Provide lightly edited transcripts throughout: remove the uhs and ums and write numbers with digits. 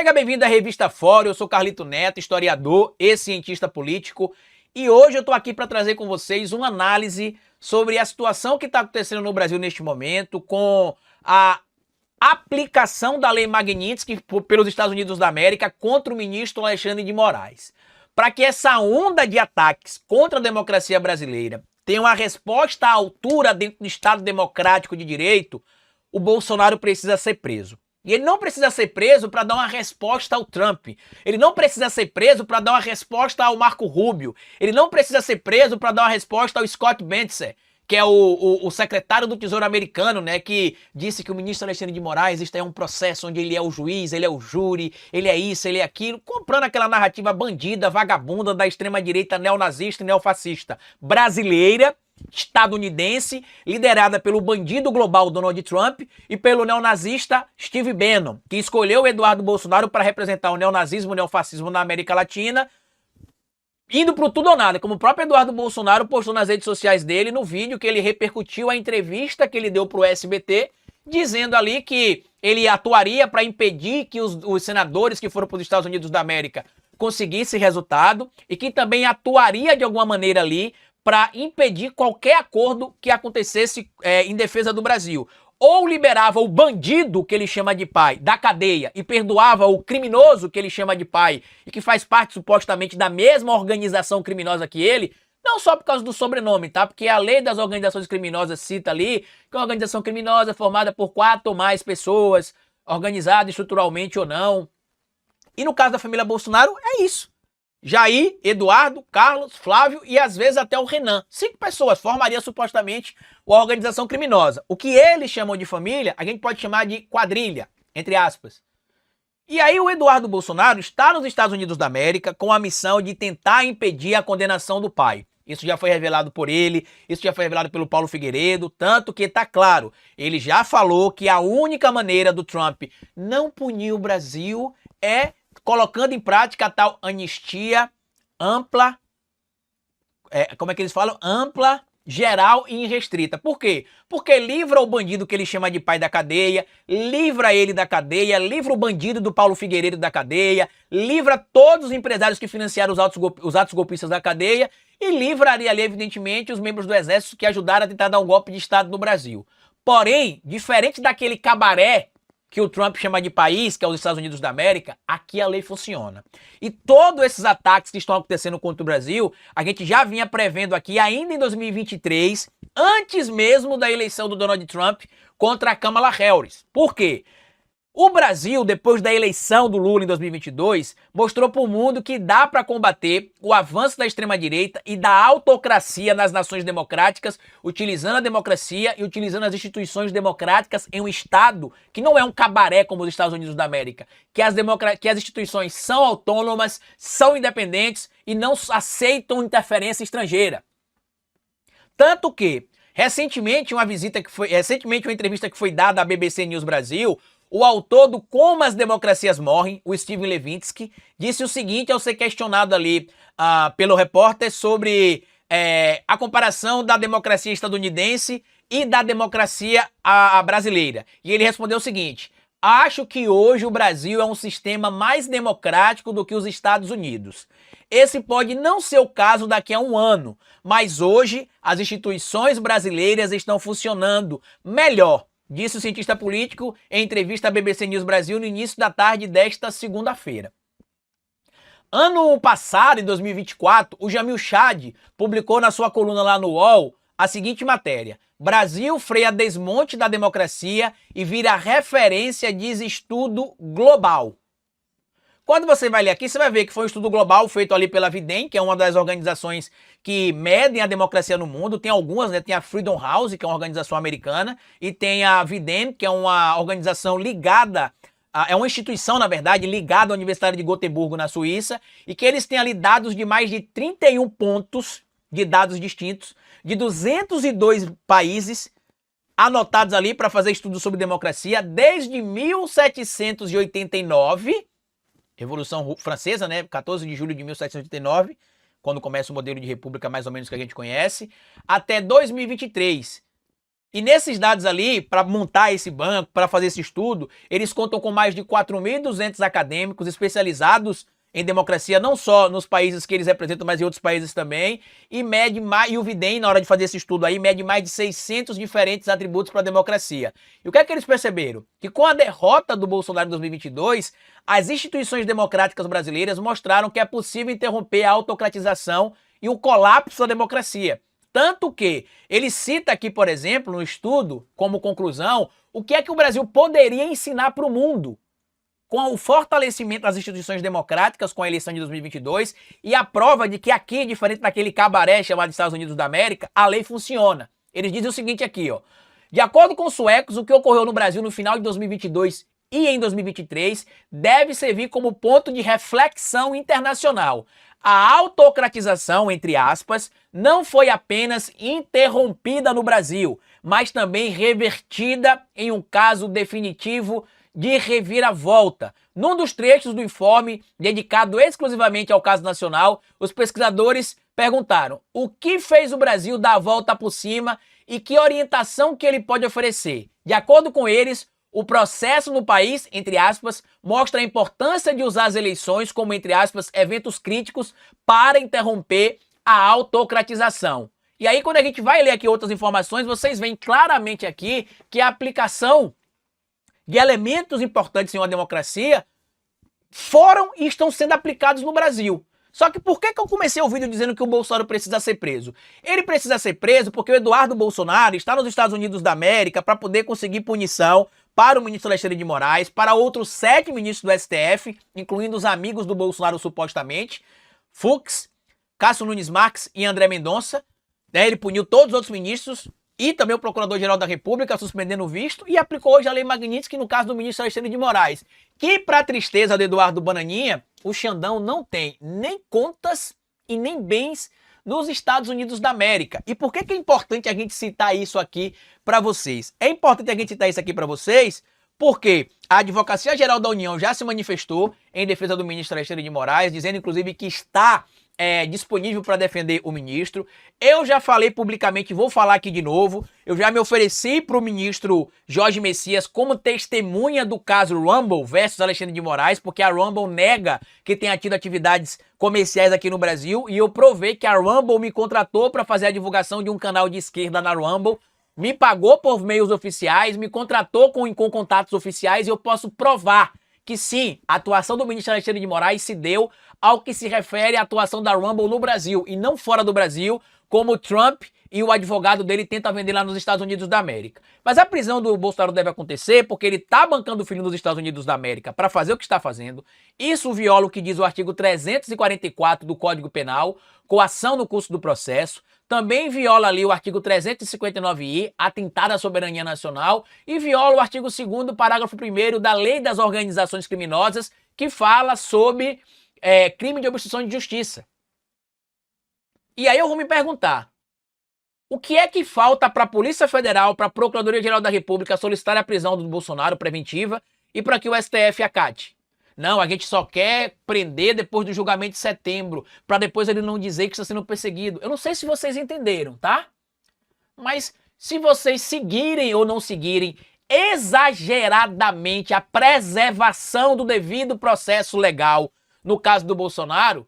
Seja bem-vindo à Revista Fora, eu sou Carlito Neto, historiador e cientista político, e hoje eu estou aqui para trazer com vocês uma análise sobre a situação que está acontecendo no Brasil neste momento com a aplicação da Lei Magnitsky pelos Estados Unidos da América contra o ministro Alexandre de Moraes. Para que essa onda de ataques contra a democracia brasileira tenha uma resposta à altura dentro do Estado democrático de direito, o Bolsonaro precisa ser preso. E ele não precisa ser preso para dar uma resposta ao Trump. Ele não precisa ser preso para dar uma resposta ao Marco Rubio. Ele não precisa ser preso para dar uma resposta ao Scott Bessent, que é o secretário do Tesouro americano, né, que disse que o ministro Alexandre de Moraes está em um processo onde ele é o juiz, ele é o júri, ele é isso, ele é aquilo, comprando aquela narrativa bandida, vagabunda da extrema-direita neonazista e neofascista brasileira, estadunidense, liderada pelo bandido global Donald Trump e pelo neonazista Steve Bannon, que escolheu o Eduardo Bolsonaro para representar o neonazismo e o neofascismo na América Latina, indo pro tudo ou nada, como o próprio Eduardo Bolsonaro postou nas redes sociais dele no vídeo que ele repercutiu a entrevista que ele deu pro SBT, dizendo ali que ele atuaria para impedir que os senadores que foram para os Estados Unidos da América conseguissem resultado e que também atuaria de alguma maneira ali para impedir qualquer acordo que acontecesse em defesa do Brasil. Ou liberava o bandido, que ele chama de pai, da cadeia e perdoava o criminoso, que ele chama de pai, e que faz parte supostamente da mesma organização criminosa que ele, não só por causa do sobrenome, tá? Porque a lei das organizações criminosas cita ali que é uma organização criminosa formada por 4 ou mais pessoas, organizada estruturalmente ou não. E no caso da família Bolsonaro, é isso. Jair, Eduardo, Carlos, Flávio e às vezes até o Renan. 5 pessoas formariam supostamente uma organização criminosa. O que eles chamam de família, a gente pode chamar de quadrilha, entre aspas. E aí o Eduardo Bolsonaro está nos Estados Unidos da América com a missão de tentar impedir a condenação do pai. Isso já foi revelado por ele, isso já foi revelado pelo Paulo Figueiredo, tanto que tá claro, ele já falou que a única maneira do Trump não punir o Brasil é colocando em prática a tal anistia ampla, como é que eles falam? Ampla, geral e irrestrita. Por quê? Porque livra o bandido que ele chama de pai da cadeia, livra ele da cadeia, livra o bandido do Paulo Figueiredo da cadeia, livra todos os empresários que financiaram os atos golpistas da cadeia e livraria ali, evidentemente, os membros do Exército que ajudaram a tentar dar um golpe de Estado no Brasil. Porém, diferente daquele cabaré que o Trump chama de país, que é os Estados Unidos da América, aqui a lei funciona. E todos esses ataques que estão acontecendo contra o Brasil, a gente já vinha prevendo aqui ainda em 2023, antes mesmo da eleição do Donald Trump contra a Kamala Harris. Por quê? O Brasil, depois da eleição do Lula em 2022, mostrou para o mundo que dá para combater o avanço da extrema-direita e da autocracia nas nações democráticas, utilizando a democracia e utilizando as instituições democráticas em um Estado que não é um cabaré como os Estados Unidos da América, que as instituições são autônomas, são independentes e não aceitam interferência estrangeira. Tanto que, recentemente, uma entrevista que foi dada à BBC News Brasil, o autor do Como as Democracias Morrem, o Steven Levitsky, disse o seguinte ao ser questionado ali pelo repórter sobre a comparação da democracia estadunidense e da democracia brasileira. E ele respondeu o seguinte: acho que hoje o Brasil é um sistema mais democrático do que os Estados Unidos. Esse pode não ser o caso daqui a um ano, mas hoje as instituições brasileiras estão funcionando melhor, disse o cientista político em entrevista à BBC News Brasil no início da tarde desta segunda-feira. Ano passado, em 2024, o Jamil Chad publicou na sua coluna lá no UOL a seguinte matéria: Brasil freia desmonte da democracia e vira referência, diz estudo global. Quando você vai ler aqui, você vai ver que foi um estudo global feito ali pela Videm, que é uma das organizações que medem a democracia no mundo. Tem algumas, né? Tem a Freedom House, que é uma organização americana, e tem a Videm, que é uma organização ligada, é uma instituição, na verdade, ligada à Universidade de Gotemburgo, na Suíça, e que eles têm ali dados de mais de 31 pontos de dados distintos, de 202 países anotados ali para fazer estudos sobre democracia, desde 1789, Revolução Francesa, né? 14 de julho de 1789, quando começa o modelo de república mais ou menos que a gente conhece, até 2023, E nesses dados ali, para montar esse banco, para fazer esse estudo, eles contam com mais de 4.200 acadêmicos especializados em democracia, não só nos países que eles representam, mas em outros países também, e e o Videm, na hora de fazer esse estudo aí, mede mais de 600 diferentes atributos para a democracia. E o que é que eles perceberam? Que com a derrota do Bolsonaro em 2022, as instituições democráticas brasileiras mostraram que é possível interromper a autocratização e o colapso da democracia. Tanto que ele cita aqui, por exemplo, no estudo, como conclusão, o que é que o Brasil poderia ensinar para o mundo com o fortalecimento das instituições democráticas com a eleição de 2022 e a prova de que aqui, diferente daquele cabaré chamado Estados Unidos da América, a lei funciona. Eles dizem o seguinte aqui, ó. De acordo com os suecos, o que ocorreu no Brasil no final de 2022 e em 2023 deve servir como ponto de reflexão internacional. A autocratização, entre aspas, não foi apenas interrompida no Brasil, mas também revertida em um caso definitivo de reviravolta. Num dos trechos do informe, dedicado exclusivamente ao caso nacional, os pesquisadores perguntaram o que fez o Brasil dar a volta por cima e que orientação que ele pode oferecer. De acordo com eles, o processo no país, entre aspas, mostra a importância de usar as eleições como, entre aspas, eventos críticos para interromper a autocratização. E aí, quando a gente vai ler aqui outras informações, vocês veem claramente aqui que a aplicação de elementos importantes em uma democracia foram e estão sendo aplicados no Brasil. Só que por que eu comecei o vídeo dizendo que o Bolsonaro precisa ser preso? Ele precisa ser preso porque o Eduardo Bolsonaro está nos Estados Unidos da América para poder conseguir punição para o ministro Alexandre de Moraes, para outros 7 ministros do STF, incluindo os amigos do Bolsonaro supostamente, Fux, Cássio Nunes Marques e André Mendonça. Ele puniu todos os outros ministros e também o Procurador-Geral da República, suspendendo o visto, e aplicou hoje a Lei Magnitsky no caso do ministro Alexandre de Moraes, que, para tristeza do Eduardo Bananinha, o Xandão não tem nem contas e nem bens nos Estados Unidos da América. E por que é importante a gente citar isso aqui para vocês? É importante a gente citar isso aqui para vocês porque a Advocacia Geral da União já se manifestou em defesa do ministro Alexandre de Moraes, dizendo inclusive que está disponível para defender o ministro. Eu já falei publicamente, vou falar aqui de novo, eu já me ofereci para o ministro Jorge Messias como testemunha do caso Rumble versus Alexandre de Moraes, porque a Rumble nega que tenha tido atividades comerciais aqui no Brasil, e eu provei que a Rumble me contratou para fazer a divulgação de um canal de esquerda na Rumble, me pagou por meios oficiais, me contratou com contatos oficiais, e eu posso provar que sim, a atuação do ministro Alexandre de Moraes se deu ao que se refere à atuação da Rumble no Brasil e não fora do Brasil, como o Trump e o advogado dele tentam vender lá nos Estados Unidos da América. Mas a prisão do Bolsonaro deve acontecer porque ele está bancando o filho nos Estados Unidos da América para fazer o que está fazendo. Isso viola o que diz o artigo 344 do Código Penal, coação no curso do processo. Também viola ali o artigo 359-I, atentado à soberania nacional, e viola o artigo 2º, parágrafo 1º da Lei das Organizações Criminosas, que fala sobre crime de obstrução de justiça. E aí eu vou me perguntar, o que é que falta para a Polícia Federal, para a Procuradoria-Geral da República solicitar a prisão do Bolsonaro preventiva e para que o STF acate? Não, a gente só quer prender depois do julgamento de setembro, para depois ele não dizer que está sendo perseguido. Eu não sei se vocês entenderam, tá? Mas se vocês seguirem ou não seguirem exageradamente a preservação do devido processo legal no caso do Bolsonaro,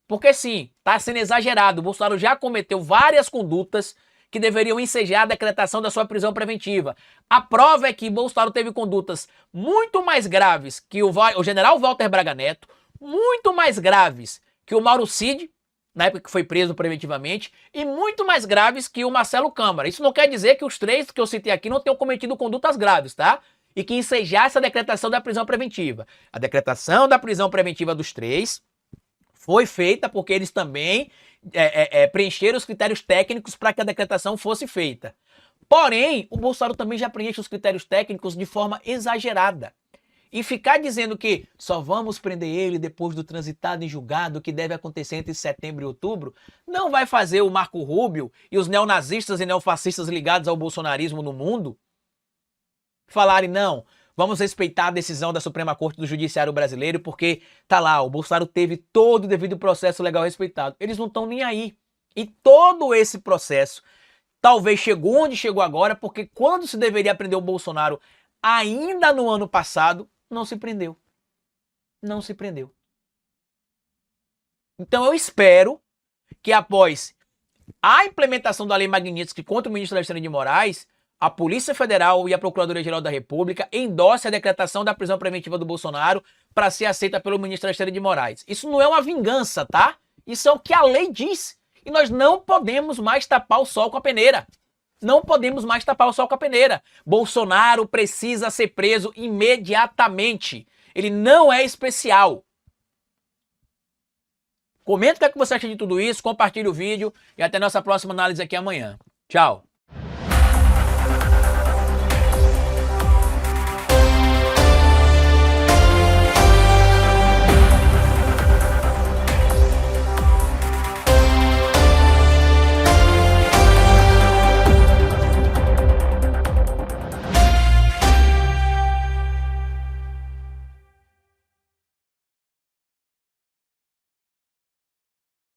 porque sim, está sendo exagerado. O Bolsonaro já cometeu várias condutas que deveriam ensejar a decretação da sua prisão preventiva. A prova é que Bolsonaro teve condutas muito mais graves que o general Walter Braga Neto, muito mais graves que o Mauro Cid, na época que foi preso preventivamente, e muito mais graves que o Marcelo Câmara. Isso não quer dizer que os 3 que eu citei aqui não tenham cometido condutas graves, tá? E que ensejasse a decretação da prisão preventiva. A decretação da prisão preventiva dos 3 foi feita porque eles também preencheram os critérios técnicos para que a decretação fosse feita. Porém, o Bolsonaro também já preenche os critérios técnicos de forma exagerada. E ficar dizendo que só vamos prender ele depois do transitado em julgado, que deve acontecer entre setembro e outubro, não vai fazer o Marco Rubio e os neonazistas e neofascistas ligados ao bolsonarismo no mundo falarem, não, vamos respeitar a decisão da Suprema Corte do Judiciário Brasileiro, porque tá lá, o Bolsonaro teve todo o devido processo legal respeitado. Eles não estão nem aí. E todo esse processo talvez chegou onde chegou agora, porque quando se deveria prender o Bolsonaro ainda no ano passado, não se prendeu. Não se prendeu. Então eu espero que após a implementação da Lei Magnitsky contra o ministro Alexandre de Moraes, a Polícia Federal e a Procuradoria-Geral da República endossem a decretação da prisão preventiva do Bolsonaro para ser aceita pelo ministro Alexandre de Moraes. Isso não é uma vingança, tá? Isso é o que a lei diz. E nós não podemos mais tapar o sol com a peneira. Não podemos mais tapar o sol com a peneira. Bolsonaro precisa ser preso imediatamente. Ele não é especial. Comenta o que você acha de tudo isso, compartilhe o vídeo e até nossa próxima análise aqui amanhã. Tchau!